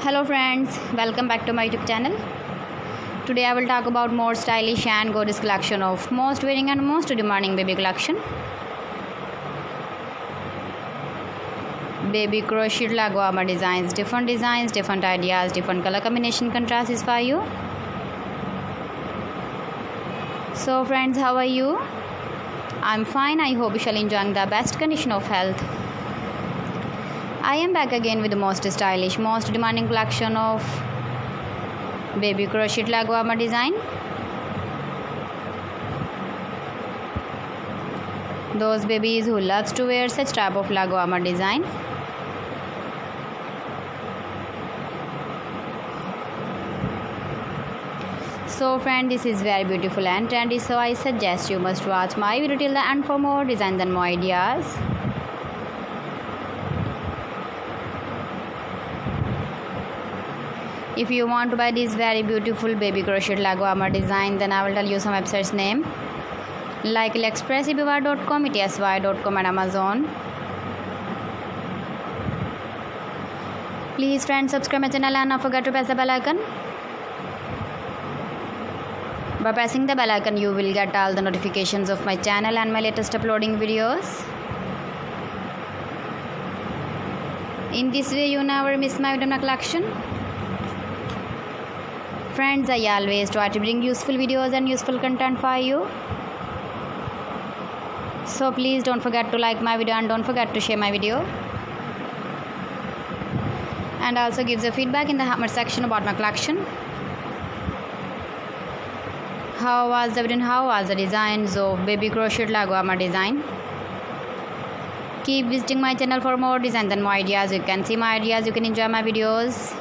Hello friends, welcome back to my YouTube channel. Today I will talk about more stylish and gorgeous collection of most wearing and most demanding baby collection. Baby crochet laguama designs, different ideas, different color combination contrasts for you. So friends, how are you? I'm fine. I hope you shall enjoying the best condition of health. I am back again with the most stylish, most demanding collection of baby crochet laguama design. Those babies who loves to wear such type of laguama design. So friend, this is very beautiful and trendy, so I suggest you must watch my video till the end for more designs and more ideas. If you want to buy this very beautiful baby crochet laguama design, then I will tell you some websites name like AliExpress, eBay.com, etsy.com and Amazon. Please friends, subscribe my channel and don't forget to press the bell icon. By pressing the bell icon, you will get all the notifications of my channel and my latest uploading videos. In this way, you never miss my video collection. Friends, I always try to bring useful videos and useful content for you. So please don't forget to like my video and don't forget to share my video. And also give the feedback in the comment section about my collection. How was the video and how was the designs of baby crochet laguama design? Keep visiting my channel for more designs and more ideas. You can see my ideas, you can enjoy my videos.